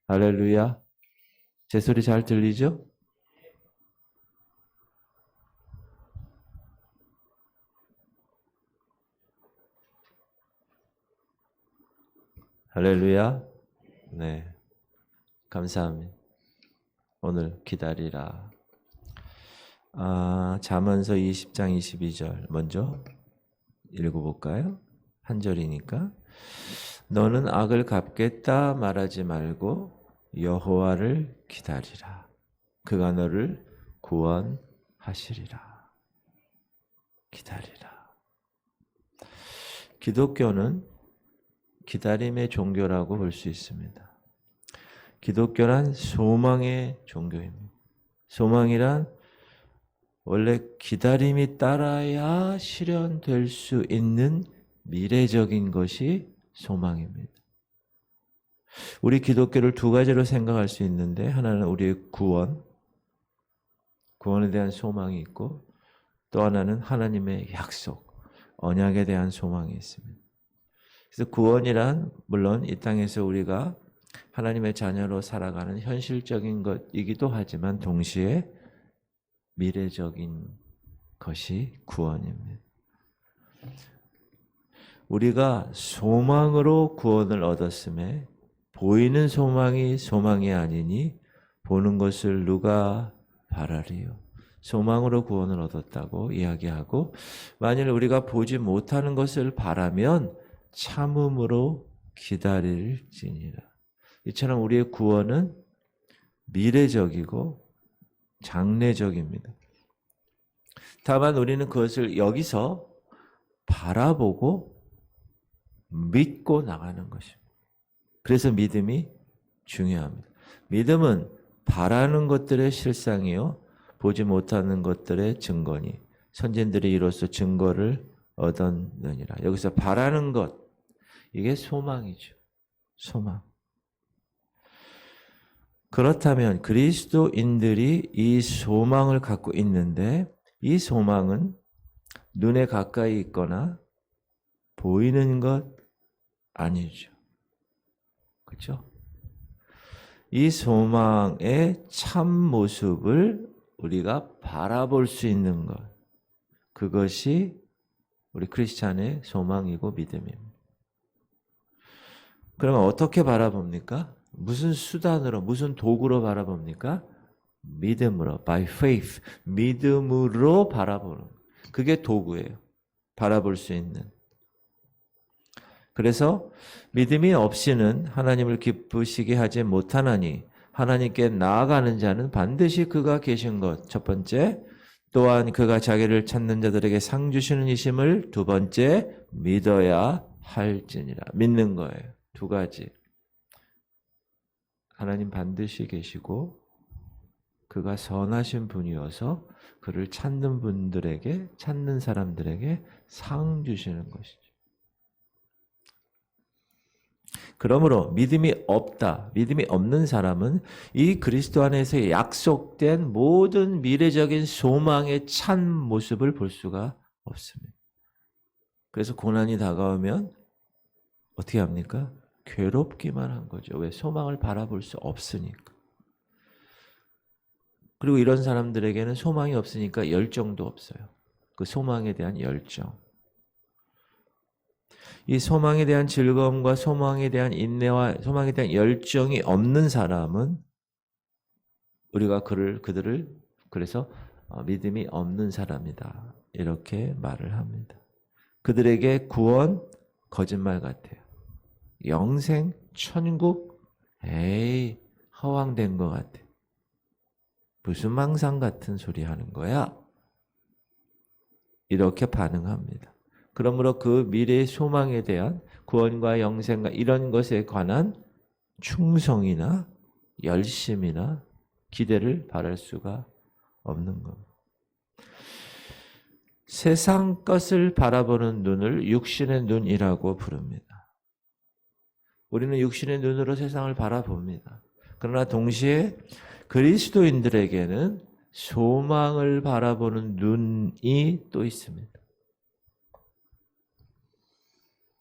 할렐루야. 제 소리 잘 들리죠? 할렐루야. 네. 감사합니다. 오늘 기다리라. 잠언서 20장 22절 먼저 읽어볼까요? 한 절이니까. 너는 악을 갚겠다 말하지 말고 여호와를 기다리라. 그가 너를 구원하시리라. 기다리라. 기독교는 기다림의 종교라고 볼 수 있습니다. 기독교란 소망의 종교입니다. 소망이란 원래 기다림이 따라야 실현될 수 있는 미래적인 것이 소망입니다. 우리 기독교를 두 가지로 생각할 수 있는데, 하나는 우리의 구원에 대한 소망이 있고, 또 하나는 하나님의 약속, 언약에 대한 소망이 있습니다. 그래서 구원이란 물론 이 땅에서 우리가 하나님의 자녀로 살아가는 현실적인 것이기도 하지만 동시에 미래적인 것이 구원입니다. 우리가 소망으로 구원을 얻었음에 보이는 소망이 소망이 아니니 보는 것을 누가 바라리요. 소망으로 구원을 얻었다고 이야기하고, 만일 우리가 보지 못하는 것을 바라면 참음으로 기다릴지니라. 이처럼 우리의 구원은 미래적이고 장래적입니다. 다만 우리는 그것을 여기서 바라보고 믿고 나가는 것입니다. 그래서 믿음이 중요합니다. 믿음은 바라는 것들의 실상이요 보지 못하는 것들의 증거니 선진들이 이로써 증거를 얻었느니라. 여기서 바라는 것, 이게 소망이죠. 소망. 그렇다면 그리스도인들이 이 소망을 갖고 있는데, 이 소망은 눈에 가까이 있거나 보이는 것 아니죠. 그렇죠? 이 소망의 참 모습을 우리가 바라볼 수 있는 것, 그것이 우리 크리스찬의 소망이고 믿음입니다. 그러면 어떻게 바라봅니까? 무슨 수단으로, 무슨 도구로 바라봅니까? 믿음으로, by faith, 믿음으로 바라보는, 그게 도구예요. 바라볼 수 있는. 그래서 믿음이 없이는 하나님을 기쁘시게 하지 못하나니 하나님께 나아가는 자는 반드시 그가 계신 것, 첫 번째, 또한 그가 자기를 찾는 자들에게 상 주시는 이심을 두 번째 믿어야 할지니라. 믿는 거예요. 두 가지. 하나님 반드시 계시고 그가 선하신 분이어서 그를 찾는 분들에게, 찾는 사람들에게 상 주시는 것이죠. 그러므로 믿음이 없다, 믿음이 없는 사람은 이 그리스도 안에서 약속된 모든 미래적인 소망의 참 모습을 볼 수가 없습니다. 그래서 고난이 다가오면 어떻게 합니까? 괴롭기만 한 거죠. 왜? 소망을 바라볼 수 없으니까. 그리고 이런 사람들에게는 소망이 없으니까 열정도 없어요. 그 소망에 대한 열정. 이 소망에 대한 즐거움과 소망에 대한 인내와 소망에 대한 열정이 없는 사람은 우리가 그들을 그래서 믿음이 없는 사람이다, 이렇게 말을 합니다. 그들에게 구원 거짓말 같아요. 영생, 천국, 에이, 허황된 것 같아. 무슨 망상 같은 소리 하는 거야? 이렇게 반응합니다. 그러므로 그 미래의 소망에 대한 구원과 영생과 이런 것에 관한 충성이나 열심이나 기대를 바랄 수가 없는 겁니다. 세상 것을 바라보는 눈을 육신의 눈이라고 부릅니다. 우리는 육신의 눈으로 세상을 바라봅니다. 그러나 동시에 그리스도인들에게는 소망을 바라보는 눈이 또 있습니다.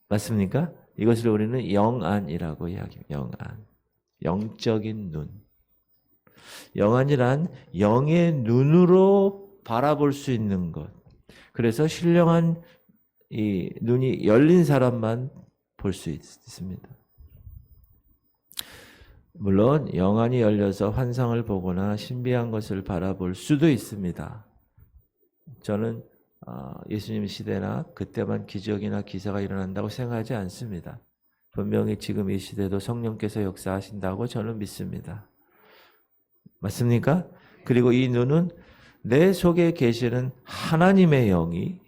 맞습니까? 이것을 우리는 영안이라고 이야기합니다. 영안. 영적인 눈. 영안이란 영의 눈으로 바라볼 수 있는 것. 그래서 신령한 이 눈이 열린 사람만 볼 수 있습니다. 물론 영안이 열려서 환상을 보거나 신비한 것을 바라볼 수도 있습니다. 저는 예수님 시대나 그때만 기적이나 기사가 일어난다고 생각하지 않습니다. 분명히 지금 이 시대도 성령께서 역사하신다고 저는 믿습니다. 맞습니까? 그리고 이 눈은 내 속에 계시는 하나님의 영이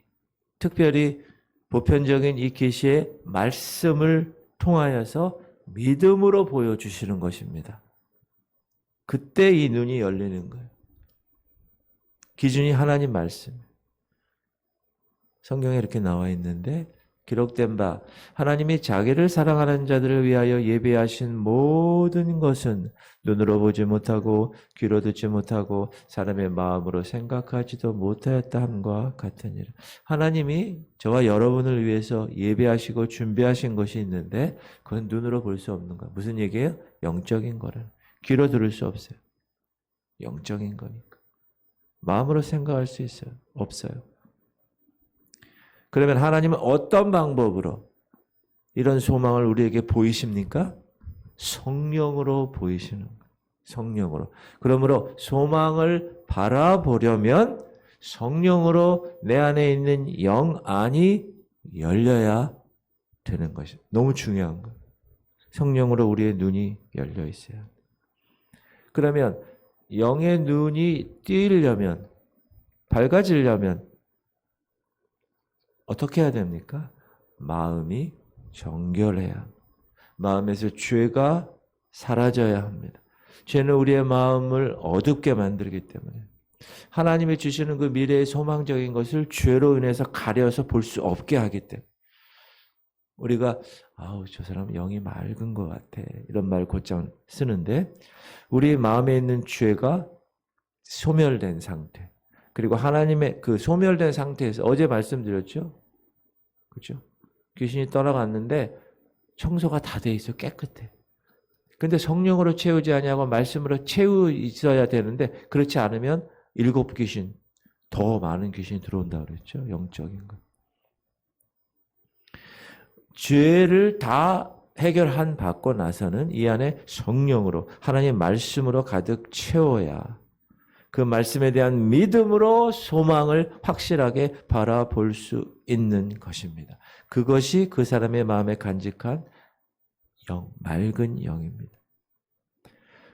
특별히 보편적인 이 계시의 말씀을 통하여서 믿음으로 보여주시는 것입니다. 그때 이 눈이 열리는 거예요. 기준이 하나님 말씀. 성경에 이렇게 나와 있는데 기록된 바 하나님이 자기를 사랑하는 자들을 위하여 예비하신 모든 것은 눈으로 보지 못하고 귀로 듣지 못하고 사람의 마음으로 생각하지도 못하였다 함과 같으니라. 하나님이 저와 여러분을 위해서 예비하시고 준비하신 것이 있는데 그건 눈으로 볼 수 없는 거야. 무슨 얘기예요? 영적인 거를. 귀로 들을 수 없어요. 영적인 거니까. 마음으로 생각할 수 있어요? 없어요. 그러면 하나님은 어떤 방법으로 이런 소망을 우리에게 보이십니까? 성령으로 보이시는 거예요. 성령으로. 그러므로 소망을 바라보려면 성령으로 내 안에 있는 영안이 열려야 되는 것이죠. 너무 중요한 거예요. 성령으로 우리의 눈이 열려 있어요. 그러면 영의 눈이 띄려면, 밝아지려면 어떻게 해야 됩니까? 마음이 정결해야, 마음에서 죄가 사라져야 합니다. 죄는 우리의 마음을 어둡게 만들기 때문에 하나님이 주시는 그 미래의 소망적인 것을 죄로 인해서 가려서 볼 수 없게 하기 때문에 우리가 저 사람 영이 맑은 것 같아 이런 말 곧장 쓰는데 우리 마음에 있는 죄가 소멸된 상태, 그리고 하나님의 그 소멸된 상태에서 어제 말씀드렸죠? 그렇죠? 귀신이 떠나갔는데 청소가 다 돼 있어. 깨끗해. 근데 성령으로 채우지 아니하고 말씀으로 채우 있어야 되는데 그렇지 않으면 7 귀신, 더 많은 귀신이 들어온다 그랬죠? 영적인 것. 죄를 다 해결한 받고 나서는 이 안에 성령으로 하나님의 말씀으로 가득 채워야 그 말씀에 대한 믿음으로 소망을 확실하게 바라볼 수 있는 것입니다. 그것이 그 사람의 마음에 간직한 영, 맑은 영입니다.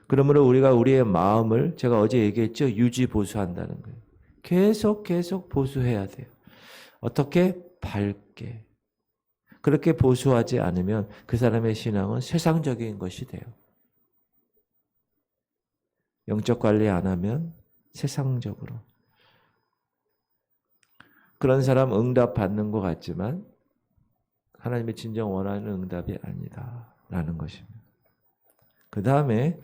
그러므로 우리가 우리의 마음을 제가 어제 얘기했죠. 유지보수한다는 거예요. 계속 보수해야 돼요. 어떻게? 밝게. 그렇게 보수하지 않으면 그 사람의 신앙은 세상적인 것이 돼요. 영적 관리 안 하면 세상적으로. 그런 사람 응답 받는 것 같지만 하나님의 진정 원하는 응답이 아니다라는 것입니다. 그 다음에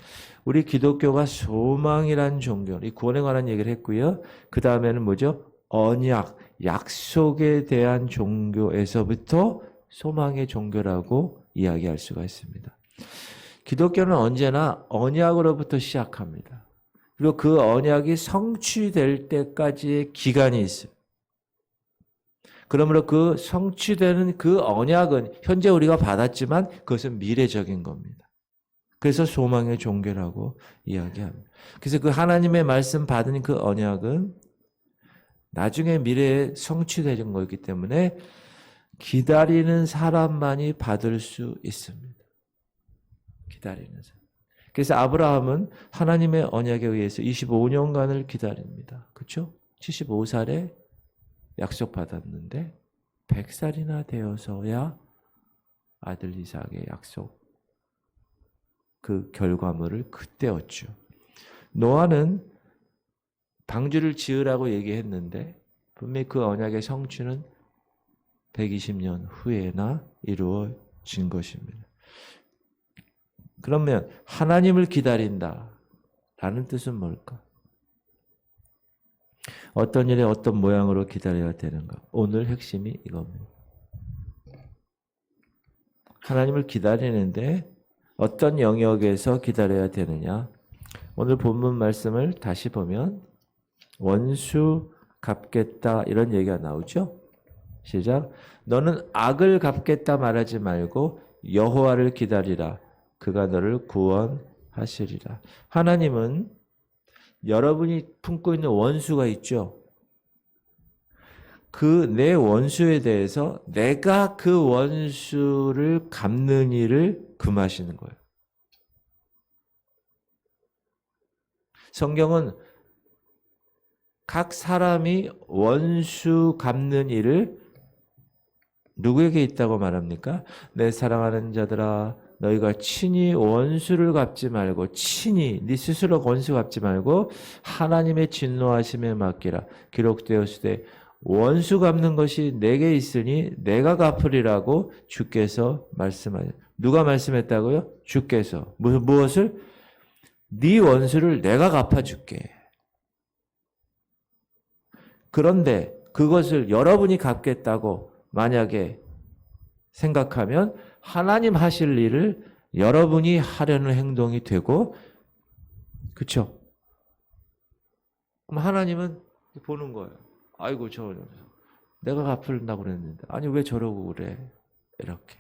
우리 기독교가 소망이란 종교, 이 구원에 관한 얘기를 했고요. 그 다음에는 뭐죠? 언약, 약속에 대한 종교에서부터 소망의 종교라고 이야기할 수가 있습니다. 기독교는 언제나 언약으로부터 시작합니다. 그리고 그 언약이 성취될 때까지의 기간이 있어요. 그러므로 그 성취되는 그 언약은 현재 우리가 받았지만 그것은 미래적인 겁니다. 그래서 소망의 종교라고 이야기합니다. 그래서 그 하나님의 말씀 받은 그 언약은 나중에 미래에 성취되는 거기 때문에 기다리는 사람만이 받을 수 있습니다. 기다리는 사람. 그래서 아브라함은 하나님의 언약에 의해서 25년간을 기다립니다. 그렇죠? 75살에 약속받았는데 100살이나 되어서야 아들 이삭의 약속 그 결과물을 그때 얻죠. 노아는 방주를 지으라고 얘기했는데 분명히 그 언약의 성취는 120년 후에나 이루어진 것입니다. 그러면 하나님을 기다린다라는 뜻은 뭘까? 어떤 일에 어떤 모양으로 기다려야 되는가? 오늘 핵심이 이겁니다. 하나님을 기다리는데 어떤 영역에서 기다려야 되느냐? 오늘 본문 말씀을 다시 보면 원수 갚겠다 이런 얘기가 나오죠. 시작. 너는 악을 갚겠다 말하지 말고 여호와를 기다리라. 그가 너를 구원하시리라. 하나님은 여러분이 품고 있는 원수가 있죠. 그 내 원수에 대해서 내가 그 원수를 갚는 일을 금하시는 거예요. 성경은 각 사람이 원수 갚는 일을 누구에게 있다고 말합니까? 내 사랑하는 자들아, 너희가 친히 원수를 갚지 말고 친히 네 스스로 원수 갚지 말고 하나님의 진노하심에 맡기라. 기록되었으되 원수 갚는 것이 내게 있으니 내가 갚으리라고 주께서 말씀하셨. 누가 말씀했다고요? 주께서. 무엇을? 네 원수를 내가 갚아줄게. 그런데 그것을 여러분이 갚겠다고 만약에 생각하면 하나님 하실 일을 여러분이 하려는 행동이 되고, 그렇죠? 그럼 하나님은 보는 거예요. 아이고 내가 갚으려고 그랬는데 아니 왜 저러고 그래? 이렇게.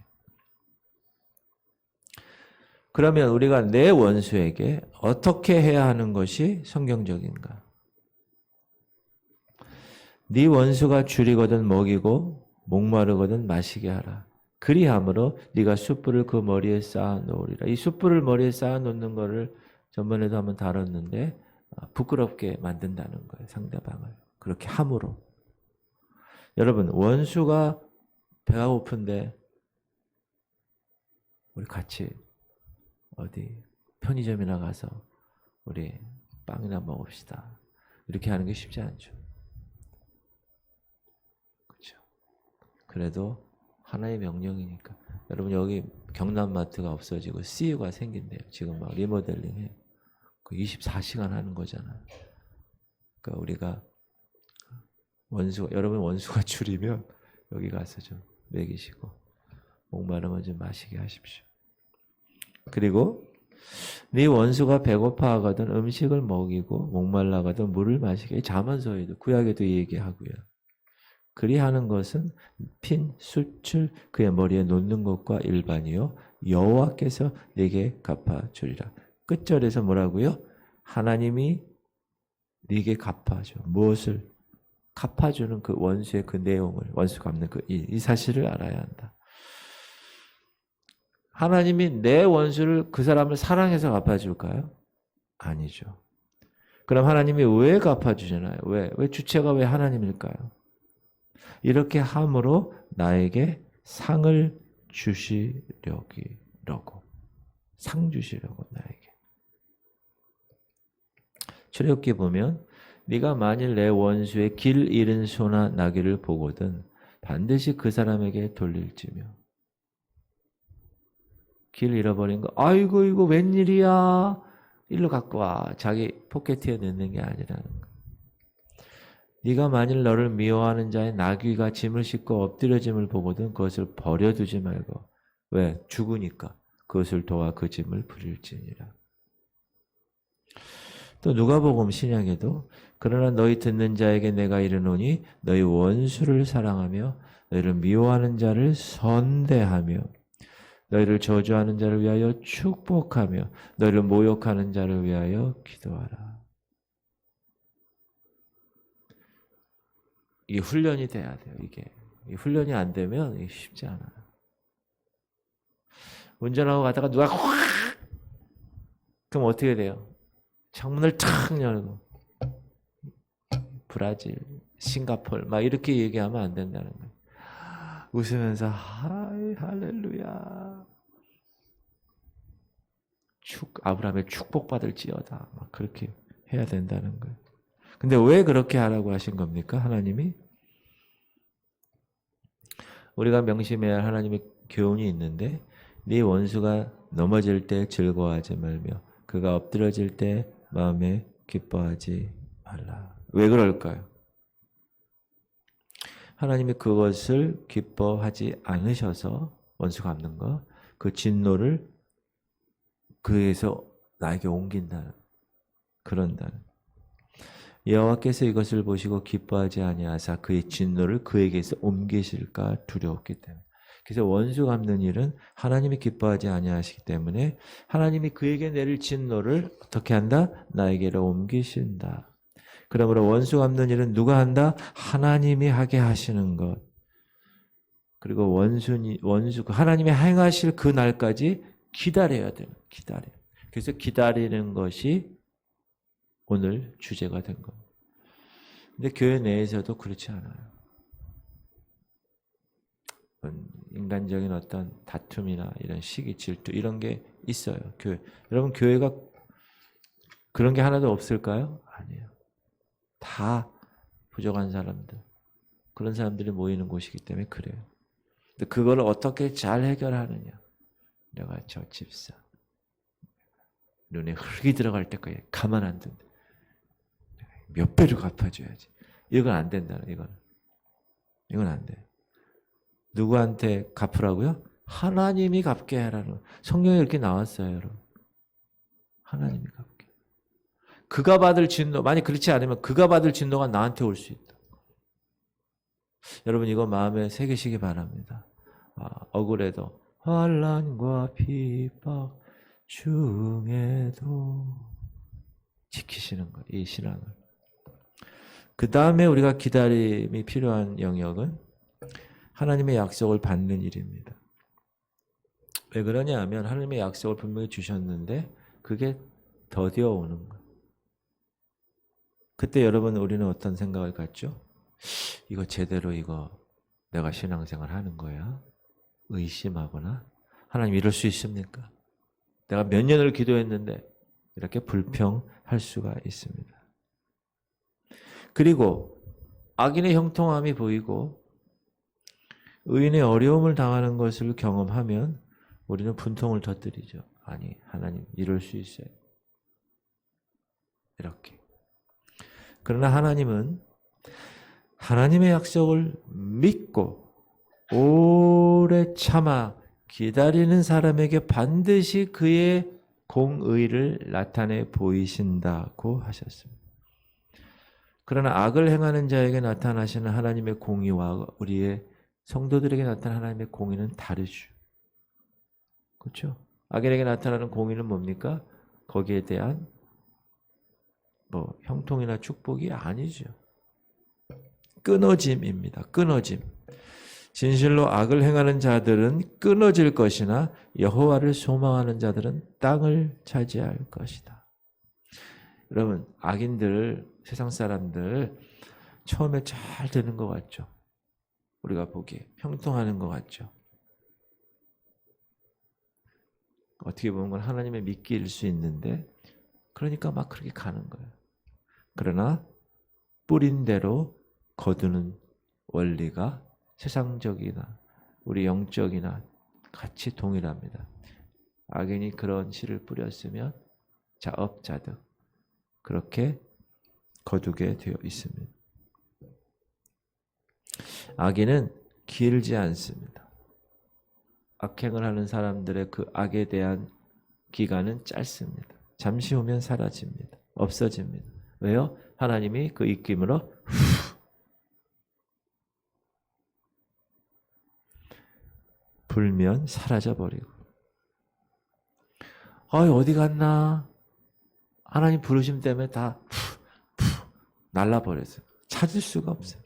그러면 우리가 내 원수에게 어떻게 해야 하는 것이 성경적인가? 네 원수가 줄이거든 먹이고 목마르거든 마시게 하라. 그리함으로 네가 숯불을 그 머리에 쌓아 놓으리라. 이 숯불을 머리에 쌓아 놓는 거를 전번에도 한번 다뤘는데 부끄럽게 만든다는 거예요. 상대방을. 그렇게 함으로. 여러분 원수가 배가 고픈데 우리 같이 어디 편의점이나 가서 우리 빵이나 먹읍시다. 이렇게 하는 게 쉽지 않죠. 그렇죠. 그래도 하나의 명령이니까. 여러분 여기 경남마트가 없어지고 CU가 생긴대요. 지금 막 리모델링해. 그 24시간 하는 거잖아요. 그러니까 우리가 여러분 원수가 줄이면 여기 가서 좀 먹이시고 목마르면 좀 마시게 하십시오. 그리고 네 원수가 배고파하거든 음식을 먹이고 목말라거든 물을 마시게. 잠언서에도 구약에도 얘기하고요. 그리하는 것은 핀 숯을 그의 머리에 놓는 것과 일반이요 여호와께서 네게 갚아주리라. 끝절에서 뭐라고요? 하나님이 네게 갚아줘. 무엇을? 갚아주는 그 원수의 그 내용을, 원수 갚는 이 사실을 알아야 한다. 하나님이 내 원수를 그 사람을 사랑해서 갚아줄까요? 아니죠. 그럼 하나님이 왜 갚아주잖아요? 왜 주체가 왜 하나님일까요? 이렇게 함으로 나에게 상을 주시려고. 상 주시려고 나에게. 출애굽기 보면 네가 만일 내 원수의 길 잃은 소나 나귀를 보거든 반드시 그 사람에게 돌릴지며. 길 잃어버린 거 아이고 이거 웬일이야 일로 갖고 와. 자기 포켓에 넣는 게 아니라는 거. 네가 만일 너를 미워하는 자의 나귀가 짐을 싣고 엎드려짐을 보거든 그것을 버려두지 말고. 왜? 죽으니까 그것을 도와 그 짐을 부릴지니라. 또 누가복음 신약에도 그러나 너희 듣는 자에게 내가 이르노니 너희 원수를 사랑하며 너희를 미워하는 자를 선대하며 너희를 저주하는 자를 위하여 축복하며 너희를 모욕하는 자를 위하여 기도하라. 이게 훈련이 돼야 돼요. 이 훈련이 안 되면 이게 쉽지 않아요. 운전하고 가다가 누가 확 그럼 어떻게 돼요? 창문을 탁 열고 브라질, 싱가포르 막 이렇게 얘기하면 안 된다는 거예요. 웃으면서 할렐루야. 아브라함의 축복받을지어다. 막 그렇게 해야 된다는 거예요. 근데 왜 그렇게 하라고 하신 겁니까? 하나님이? 우리가 명심해야 할 하나님의 교훈이 있는데 네 원수가 넘어질 때 즐거워하지 말며 그가 엎드러질 때 마음에 기뻐하지 말라. 왜 그럴까요? 하나님이 그것을 기뻐하지 않으셔서 원수 갚는 거, 그 진노를 그에서 나에게 옮긴다는, 그런다는. 여호와께서 이것을 보시고 기뻐하지 아니하사 그의 진노를 그에게서 옮기실까 두려웠기 때문에. 그래서 원수 갚는 일은 하나님이 기뻐하지 아니하시기 때문에 하나님이 그에게 내릴 진노를 어떻게 한다? 나에게로 옮기신다. 그러므로 원수 갚는 일은 누가 한다? 하나님이 하게 하시는 것. 그리고 원수 하나님이 행하실 그 날까지 기다려야 돼요. 그래서 기다리는 것이 오늘 주제가 된 겁니다. 근데 교회 내에서도 그렇지 않아요. 인간적인 어떤 다툼이나 이런 시기, 질투 이런 게 있어요. 교회. 여러분 교회가 그런 게 하나도 없을까요? 아니에요. 다 부족한 사람들. 그런 사람들이 모이는 곳이기 때문에 그래요. 근데 그걸 어떻게 잘 해결하느냐. 내가 저 집사 눈에 흙이 들어갈 때까지 가만 안 둔다. 몇 배로 갚아줘야지. 이건 안 된다. 이건 안 돼. 누구한테 갚으라고요? 하나님이 갚게 하라는. 성경에 이렇게 나왔어요, 여러분. 하나님이 갚게. 그가 받을 진노, 만약 그렇지 않으면 그가 받을 진노가 나한테 올 수 있다. 여러분 이거 마음에 새기시기 바랍니다. 억울해도 환난과 핍박 중에도 지키시는 거, 이 신앙을. 그 다음에 우리가 기다림이 필요한 영역은 하나님의 약속을 받는 일입니다. 왜 그러냐 하면 하나님의 약속을 분명히 주셨는데 그게 더디어 오는 거예요. 그때 여러분 우리는 어떤 생각을 갖죠? 이거 제대로 내가 신앙생활 하는 거야? 의심하거나 하나님 이럴 수 있습니까? 내가 몇 년을 기도했는데 이렇게 불평할 수가 있습니다. 그리고 악인의 형통함이 보이고 의인의 어려움을 당하는 것을 경험하면 우리는 분통을 터뜨리죠. 아니 하나님 이럴 수 있어요. 이렇게. 그러나 하나님은 하나님의 약속을 믿고 오래 참아 기다리는 사람에게 반드시 그의 공의를 나타내 보이신다고 하셨습니다. 그러나 악을 행하는 자에게 나타나시는 하나님의 공의와 우리의 성도들에게 나타나는 하나님의 공의는 다르죠. 그렇죠? 악인에게 나타나는 공의는 뭡니까? 거기에 대한 형통이나 축복이 아니죠. 끊어짐입니다. 끊어짐. 진실로 악을 행하는 자들은 끊어질 것이나 여호와를 소망하는 자들은 땅을 차지할 것이다. 여러분 악인들, 세상 사람들 처음에 잘 되는 것 같죠? 우리가 보기에 형통하는 것 같죠? 어떻게 보면 건 하나님의 미끼일 수 있는데 그러니까 막 그렇게 가는 거예요. 그러나 뿌린 대로 거두는 원리가 세상적이나 우리 영적이나 같이 동일합니다. 악인이 그런 씨를 뿌렸으면 자업자득 그렇게 거두게 되어 있습니다. 악인은 길지 않습니다. 악행을 하는 사람들의 그 악에 대한 기간은 짧습니다. 잠시 후면 사라집니다. 없어집니다. 왜요? 하나님이 그 입김으로 불면 사라져버리고 어디 갔나? 하나님 부르심 때문에 다 날라버렸어요. 찾을 수가 없어요.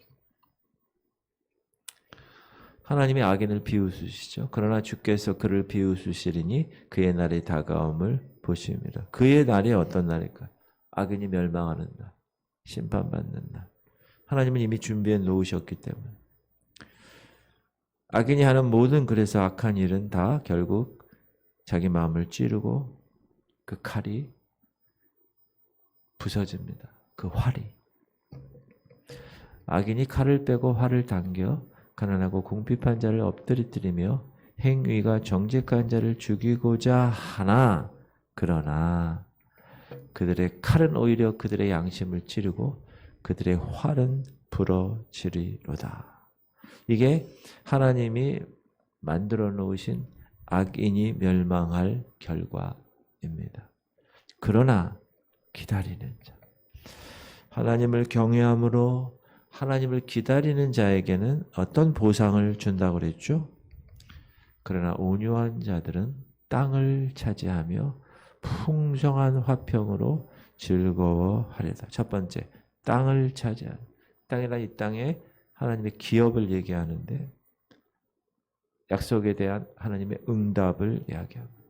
하나님이 악인을 비웃으시죠. 그러나 주께서 그를 비웃으시리니 그의 날이 다가옴을 보십니다. 그의 날이 어떤 날일까요? 악인이 멸망하는 날, 심판받는 날. 하나님은 이미 준비해 놓으셨기 때문에. 악인이 하는 모든 그래서 악한 일은 다 결국 자기 마음을 찌르고 그 칼이 부서집니다. 그 활이. 악인이 칼을 빼고 활을 당겨 가난하고 궁핍한 자를 엎드리뜨리며 행위가 정직한 자를 죽이고자 하나 그러나 그들의 칼은 오히려 그들의 양심을 찌르고 그들의 활은 부러지리로다. 이게 하나님이 만들어 놓으신 악인이 멸망할 결과입니다. 자입니다. 그러나 기다리는 자. 하나님을 경외함으로 하나님을 기다리는 자에게는 어떤 보상을 준다고 그랬죠? 그러나 온유한 자들은 땅을 차지하며 풍성한 화평으로 즐거워하리라. 첫 번째, 땅을 차지하는. 땅이라 이 땅에 하나님의 기업을 얘기하는데 약속에 대한 하나님의 응답을 이야기합니다.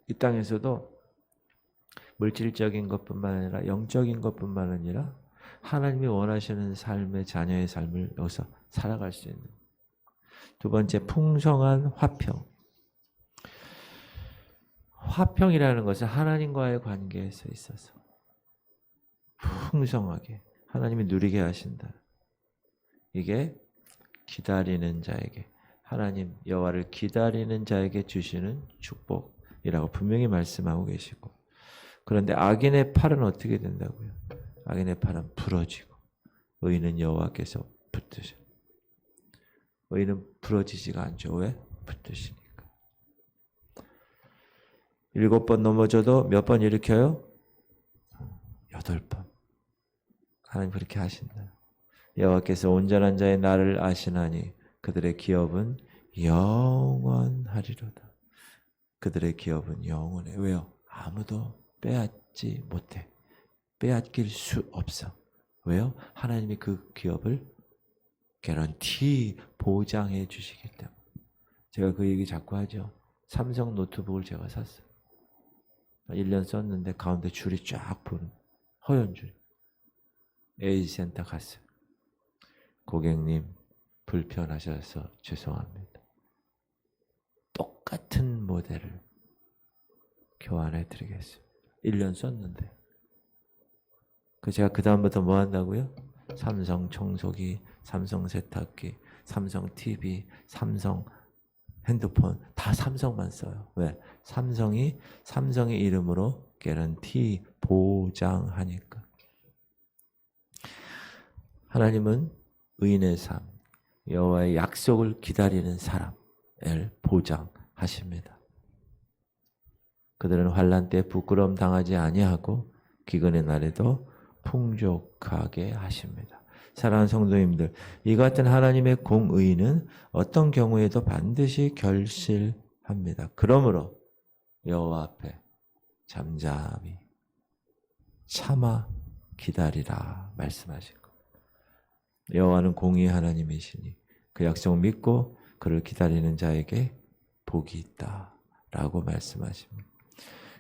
이 땅에서도 물질적인 것뿐만 아니라 영적인 것뿐만 아니라 하나님이 원하시는 삶의 자녀의 삶을 여기서 살아갈 수 있는. 두 번째, 풍성한 화평. 화평이라는 것은 하나님과의 관계에서 있어서 풍성하게 하나님이 누리게 하신다. 이게 기다리는 자에게, 하나님 여호와를 기다리는 자에게 주시는 축복이라고 분명히 말씀하고 계시고, 그런데 악인의 팔은 어떻게 된다고요? 악인의 팔은 부러지고 의인은 여호와께서 붙드셔. 의인은 부러지지가 않죠. 왜? 붙드시니까. 7번 넘어져도 몇 번 일으켜요? 8번. 하나님 그렇게 하신다. 여호와께서 온전한 자의 날을 아시나니 그들의 기업은 영원하리로다. 그들의 기업은 영원해. 왜요? 아무도 빼앗지 못해. 빼앗길 수 없어. 왜요? 하나님이 그 기업을 개런티 보장해 주시기 때문에. 제가 그 얘기 자꾸 하죠. 삼성 노트북을 제가 샀어요. 1년 썼는데 가운데 줄이 쫙 보는 허연 줄. A센터 갔어요. 고객님 불편하셔서 죄송합니다. 똑같은 모델을 교환해 드리겠습니다. 1년 썼는데. 제가 그 다음부터 뭐 한다고요? 삼성 청소기, 삼성 세탁기, 삼성 TV, 삼성 핸드폰 다 삼성만 써요. 왜? 삼성의 이름으로 개런티 보장하니까. 하나님은 의인의 삶, 여호와의 약속을 기다리는 사람을 보장하십니다. 그들은 환난 때 부끄러움 당하지 아니하고 기근의 날에도 풍족하게 하십니다. 사랑하는 성도님들, 이 같은 하나님의 공의는 어떤 경우에도 반드시 결실합니다. 그러므로 여호와 앞에 잠잠히 참아 기다리라 말씀하신 것. 여호와는 공의의 하나님이시니 그 약속 믿고 그를 기다리는 자에게 복이 있다라고 말씀하십니다.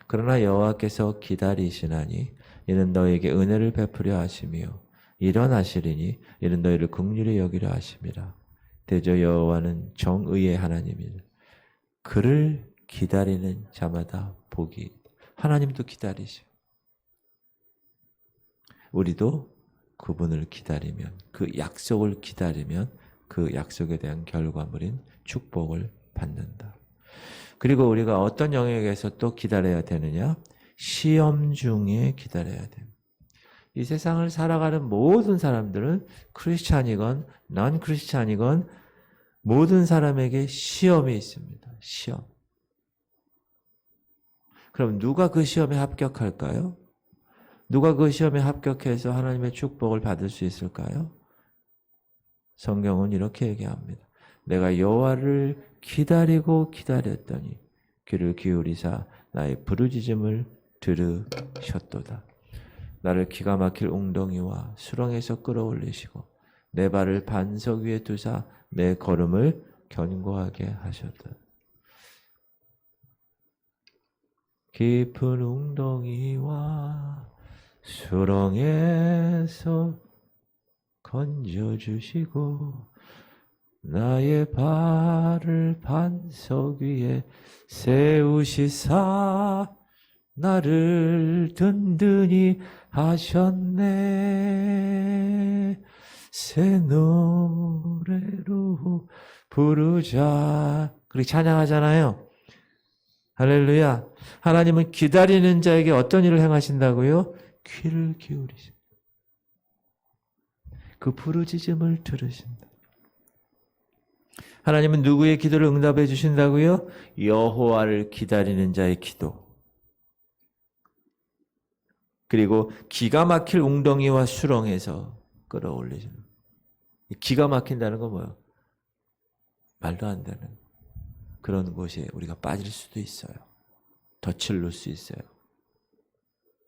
그러나 여호와께서 기다리시나니 이는 너에게 은혜를 베푸려 하시며 일어나시리니 이는 너희를 긍휼히 여기려 하심이라. 대저 여호와는 정의의 하나님이라. 그를 기다리는 자마다 복이. 하나님도 기다리셔. 우리도 그분을 기다리면, 그 약속을 기다리면 그 약속에 대한 결과물인 축복을 받는다. 그리고 우리가 어떤 영역에서 또 기다려야 되느냐? 시험 중에 기다려야 됩니다. 이 세상을 살아가는 모든 사람들은 크리스찬이건 난 크리스찬이건 모든 사람에게 시험이 있습니다. 시험. 그럼 누가 그 시험에 합격할까요? 누가 그 시험에 합격해서 하나님의 축복을 받을 수 있을까요? 성경은 이렇게 얘기합니다. 내가 여호와를 기다리고 기다렸더니 귀를 기울이사 나의 부르짖음을 들으셨도다. 나를 기가 막힐 웅덩이와 수렁에서 끌어올리시고 내 발을 반석 위에 두사 내 걸음을 견고하게 하셨다. 깊은 웅덩이와 수렁에서 건져주시고 나의 발을 반석 위에 세우시사 나를 든든히 하셨네. 새 노래로 부르자. 그렇게 찬양하잖아요. 할렐루야. 하나님은 기다리는 자에게 어떤 일을 행하신다고요? 귀를 기울이신다. 그 부르짖음을 들으신다. 하나님은 누구의 기도를 응답해 주신다고요? 여호와를 기다리는 자의 기도. 그리고 기가 막힐 웅덩이와 수렁에서 끌어올리시는. 기가 막힌다는 건 뭐예요? 말도 안 되는 그런 곳에 우리가 빠질 수도 있어요. 덫을 놓을 수 있어요.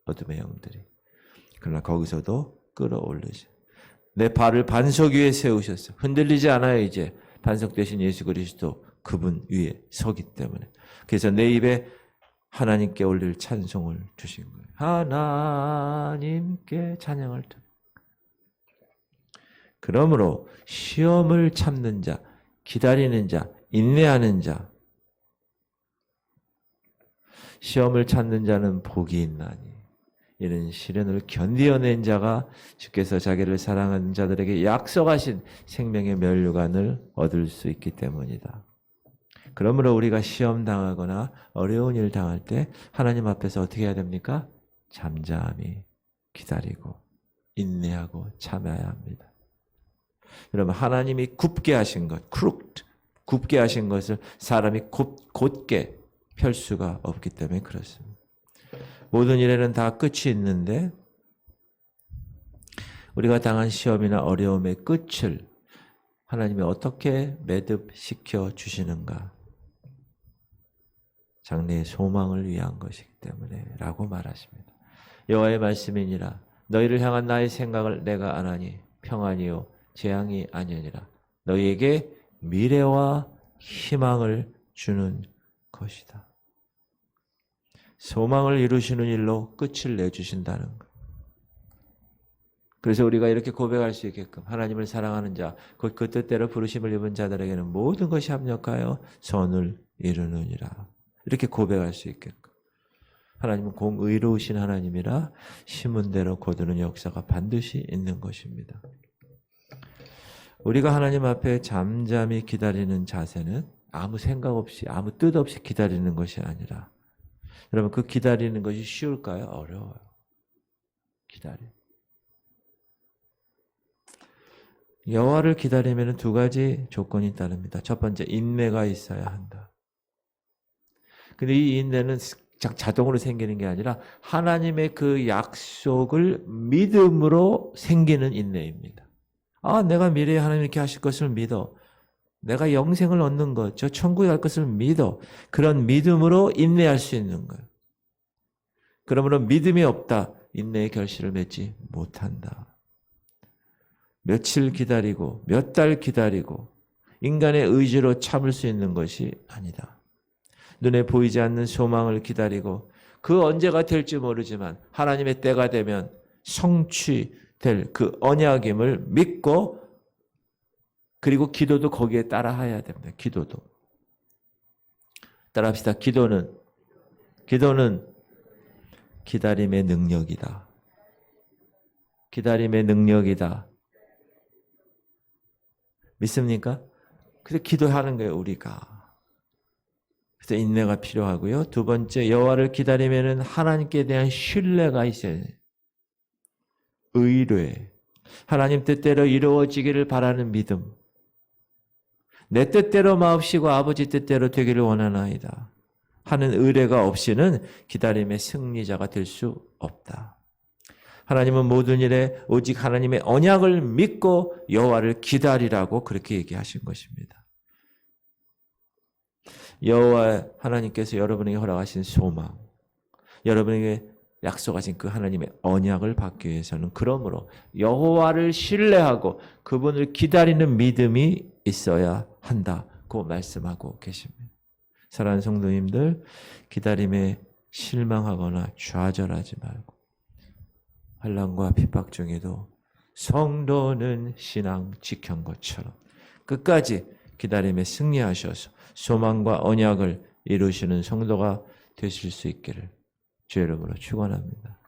어둠의 영들이. 그러나 거기서도 끌어올리시. 내 발을 반석 위에 세우셨어. 흔들리지 않아요. 이제 반석 대신 예수 그리스도 그분 위에 서기 때문에. 그래서 내 입에 하나님께 올릴 찬송을 주신 거예요. 하나님께 찬양을 드. 그러므로 시험을 참는 자, 기다리는 자, 인내하는 자, 시험을 찾는 자는 복이 있나니 이런 시련을 견디어낸 자가 주께서 자기를 사랑하는 자들에게 약속하신 생명의 면류관을 얻을 수 있기 때문이다. 그러므로 우리가 시험 당하거나 어려운 일 당할 때 하나님 앞에서 어떻게 해야 됩니까? 잠잠히 기다리고 인내하고 참아야 합니다. 여러분, 하나님이 굽게 하신 것, 굽게 하신 것을 사람이 곧게 펼 수가 없기 때문에 그렇습니다. 모든 일에는 다 끝이 있는데 우리가 당한 시험이나 어려움의 끝을 하나님이 어떻게 매듭시켜 주시는가? 장래의 소망을 위한 것이기 때문에 라고 말하십니다. 여호와의 말씀이니라 너희를 향한 나의 생각을 내가 아나니 평안이요 재앙이 아니니라 너희에게 미래와 희망을 주는 것이다. 소망을 이루시는 일로 끝을 내주신다는 것. 그래서 우리가 이렇게 고백할 수 있게끔 하나님을 사랑하는 자, 곧 그 뜻대로 부르심을 입은 자들에게는 모든 것이 합력하여 선을 이루느니라. 이렇게 고백할 수 있게끔. 하나님은 공의로우신 하나님이라 심은 대로 거두는 역사가 반드시 있는 것입니다. 우리가 하나님 앞에 잠잠히 기다리는 자세는 아무 생각 없이 아무 뜻 없이 기다리는 것이 아니라 여러분 그 기다리는 것이 쉬울까요? 어려워요. 기다려. 여호와를 기다리면 두 가지 조건이 따릅니다. 첫 번째 인내가 있어야 한다. 근데 이 인내는 자동으로 생기는 게 아니라 하나님의 그 약속을 믿음으로 생기는 인내입니다. 아, 내가 미래에 하나님 이렇게 하실 것을 믿어. 내가 영생을 얻는 것, 저 천국에 갈 것을 믿어. 그런 믿음으로 인내할 수 있는 거예요. 그러므로 믿음이 없다. 인내의 결실을 맺지 못한다. 며칠 기다리고 몇 달 기다리고 인간의 의지로 참을 수 있는 것이 아니다. 눈에 보이지 않는 소망을 기다리고 그 언제가 될지 모르지만 하나님의 때가 되면 성취될 그 언약임을 믿고 그리고 기도도 거기에 따라해야 됩니다. 기도도. 따라합시다. 기도는 기다림의 능력이다. 기다림의 능력이다. 믿습니까? 그래서 기도하는 거예요, 우리가. 그래서 인내가 필요하고요. 두 번째, 여호와를 기다리면은 하나님께 대한 신뢰가 있어야 돼요. 의뢰. 하나님 뜻대로 이루어지기를 바라는 믿음. 내 뜻대로 마옵시고 아버지 뜻대로 되기를 원하나이다. 하는 의뢰가 없이는 기다림의 승리자가 될 수 없다. 하나님은 모든 일에 오직 하나님의 언약을 믿고 여호와를 기다리라고 그렇게 얘기하신 것입니다. 여호와 하나님께서 여러분에게 허락하신 소망, 여러분에게 약속하신 그 하나님의 언약을 받기 위해서는 그러므로 여호와를 신뢰하고 그분을 기다리는 믿음이 있어야 한다고 말씀하고 계십니다. 사랑하는 성도님들, 기다림에 실망하거나 좌절하지 말고 환난과 핍박 중에도 성도는 신앙 지킨 것처럼 끝까지 기다림에 승리하셔서 소망과 언약을 이루시는 성도가 되실 수 있기를 주의 이름으로 축원합니다.